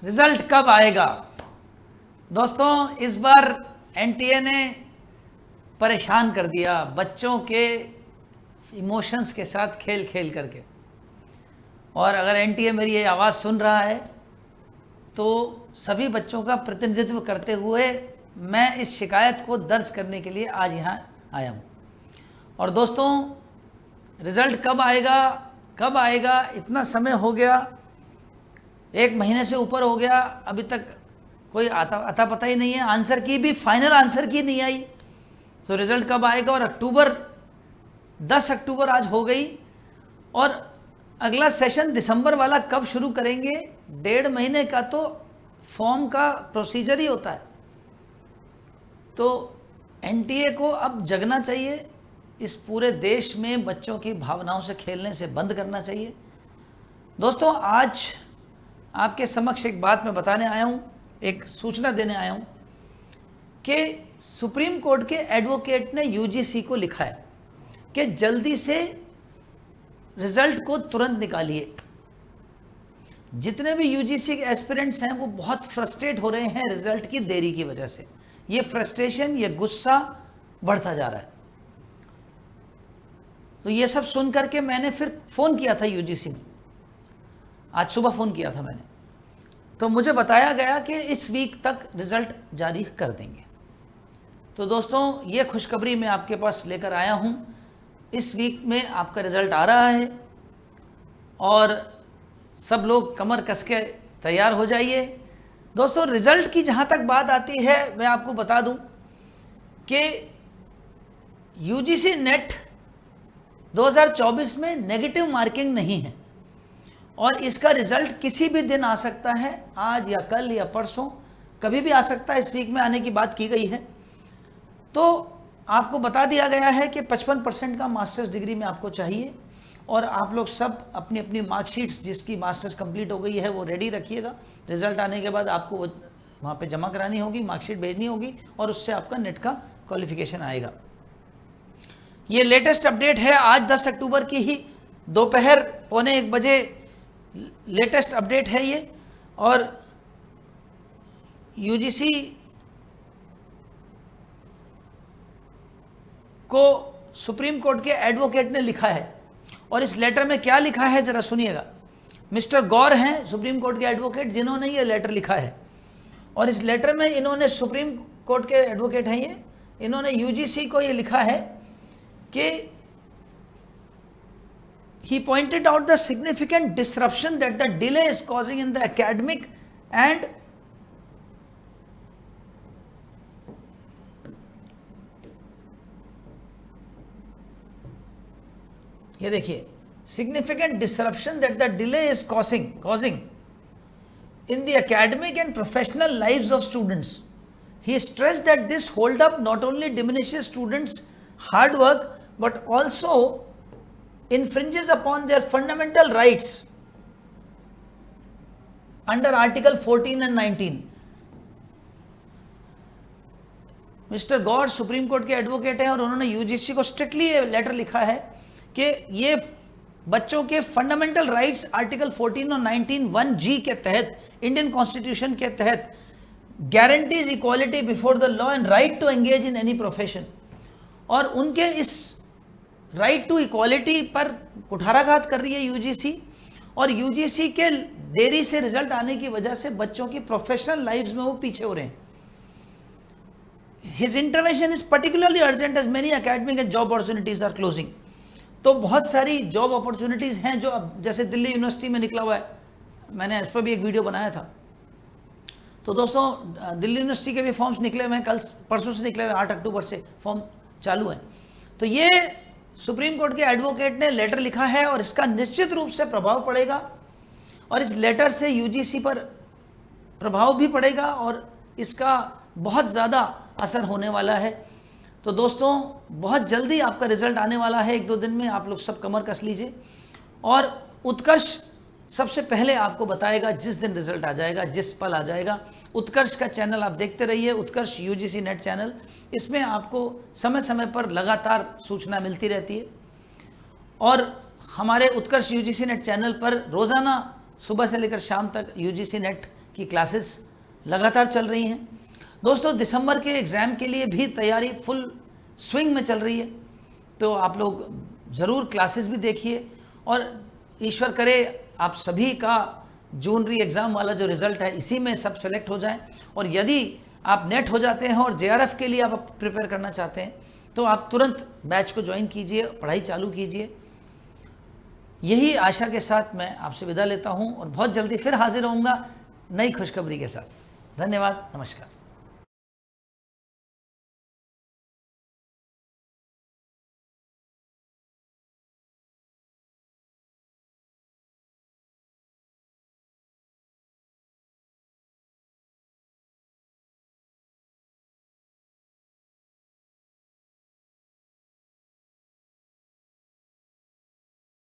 Result कब आएगा? दोस्तों, इस बार एनटीए ने परेशान कर दिया बच्चों के इमोशंस के साथ खेल खेल करके। और अगर एनटीए मेरी ये आवाज़ सुन रहा है तो सभी बच्चों का प्रतिनिधित्व करते हुए मैं इस शिकायत को दर्ज करने के लिए आज यहाँ आया हूँ। और दोस्तों, रिज़ल्ट कब आएगा कब आएगा, इतना समय हो गया, 1 महीने से ऊपर हो गया, अभी तक कोई आता पता ही नहीं है। आंसर की भी, फाइनल आंसर की नहीं आई। तो रिज़ल्ट कब आएगा? और 10 अक्टूबर आज हो गई, और अगला सेशन दिसंबर वाला कब शुरू करेंगे? 1.5 महीने का तो फॉर्म का प्रोसीजर ही होता है। तो एनटीए को अब जगना चाहिए, इस पूरे देश में बच्चों की भावनाओं से खेलने से बंद करना चाहिए। दोस्तों, आज आपके समक्ष एक बात मैं बताने आया हूँ, एक सूचना देने आया हूँ कि सुप्रीम कोर्ट के एडवोकेट ने यूजीसी को लिखा है कि जल्दी से रिजल्ट को तुरंत निकालिए। जितने भी यूजीसी के एस्पिरेंट्स हैं वो बहुत फ्रस्ट्रेट हो रहे हैं रिजल्ट की देरी की वजह से। ये फ्रस्ट्रेशन, ये गुस्सा बढ़ता जा रहा है। तो ये सब सुन करके मैंने फिर फ़ोन किया था यूजीसी में, आज सुबह फ़ोन किया था मैंने। तो मुझे बताया गया कि इस वीक तक रिज़ल्ट जारी कर देंगे। तो दोस्तों, ये खुशखबरी मैं आपके पास लेकर आया हूँ। इस वीक में आपका रिज़ल्ट आ रहा है और सब लोग कमर कस के तैयार हो जाइए। दोस्तों, रिज़ल्ट की जहाँ तक बात आती है, मैं आपको बता दूँ कि यूजीसी नेट 2024 में नेगेटिव मार्किंग नहीं है और इसका रिजल्ट किसी भी दिन आ सकता है, आज या कल या परसों, कभी भी आ सकता है। इस वीक में आने की बात की गई है। तो आपको बता दिया गया है कि 55% का मास्टर्स डिग्री में आपको चाहिए, और आप लोग सब अपनी अपनी मार्कशीट्स, जिसकी मास्टर्स कंप्लीट हो गई है वो रेडी रखिएगा। रिजल्ट आने के बाद आपको वहाँ पे जमा करानी होगी, मार्कशीट भेजनी होगी, और उससे आपका नेट का क्वालिफिकेशन आएगा। ये लेटेस्ट अपडेट है, आज 10 अक्टूबर की ही दोपहर 1:15 बजे लेटेस्ट अपडेट है ये। और यूजीसी को सुप्रीम कोर्ट के एडवोकेट ने लिखा है, और इस लेटर में क्या लिखा है जरा सुनिएगा। मिस्टर गौर हैं सुप्रीम कोर्ट के एडवोकेट, जिन्होंने ये लेटर लिखा है। और इस लेटर में इन्होंने, सुप्रीम कोर्ट के एडवोकेट हैं ये, इन्होंने यूजीसी को ये लिखा है कि he pointed out the significant disruption that the delay is causing in the academic and ये देखिए, significant disruption that the delay is causing in the academic and professional lives of students. He stressed that this hold up not only diminishes students' hard work but also infringes upon their fundamental rights under Article 14 and 19. Mister Gaur supreme court के advocate हैं और उन्होंने UGC को strictly letter लिखा है कि ये बच्चों के फंडामेंटल राइट्स आर्टिकल 14 और 19 1G के तहत, इंडियन कॉन्स्टिट्यूशन के तहत, guarantees equality before the law and right to engage in any profession. और उनके इस राइट टू इक्वालिटी पर कुठाराघात कर रही है यूजीसी, और यूजीसी के देरी से रिजल्ट आने की वजह से बच्चों की प्रोफेशनल लाइफ्स में वो पीछे हो रहे हैं। His intervention is particularly urgent as many academic and job opportunities are closing. तो बहुत सारी जॉब अपॉर्चुनिटीज हैं जो अब, जैसे दिल्ली यूनिवर्सिटी में निकला हुआ है, मैंने इस पर भी एक वीडियो बनाया था। तो दोस्तों, दिल्ली यूनिवर्सिटी के भी फॉर्म्स निकले हुए हैं, कल परसों से निकले हुए, 8 अक्टूबर से फॉर्म चालू हैं। तो ये सुप्रीम कोर्ट के एडवोकेट ने लेटर लिखा है और इसका निश्चित रूप से प्रभाव पड़ेगा, और इस लेटर से यूजीसी पर प्रभाव भी पड़ेगा और इसका बहुत ज़्यादा असर होने वाला है। तो दोस्तों, बहुत जल्दी आपका रिजल्ट आने वाला है, 1-2 दिन में। आप लोग सब कमर कस लीजिए, और उत्कर्ष सबसे पहले आपको बताएगा जिस दिन रिजल्ट आ जाएगा, जिस पल आ जाएगा। उत्कर्ष का चैनल आप देखते रहिए, उत्कर्ष यूजीसी नेट चैनल। इसमें आपको समय समय पर लगातार सूचना मिलती रहती है, और हमारे उत्कर्ष यूजीसी नेट चैनल पर रोज़ाना सुबह से लेकर शाम तक यूजीसी नेट की क्लासेस लगातार चल रही हैं। दोस्तों, दिसंबर के एग्ज़ाम के लिए भी तैयारी फुल स्विंग में चल रही है, तो आप लोग ज़रूर क्लासेस भी देखिए और ईश्वर करे आप सभी का जूनरी एग्ज़ाम वाला जो रिज़ल्ट है इसी में सब सेलेक्ट हो जाएं। और यदि आप नेट हो जाते हैं और JRF के लिए आप प्रिपेयर करना चाहते हैं तो आप तुरंत बैच को ज्वाइन कीजिए, पढ़ाई चालू कीजिए। यही आशा के साथ मैं आपसे विदा लेता हूं और बहुत जल्दी फिर हाजिर होऊंगा नई खुशखबरी के साथ। धन्यवाद, नमस्कार।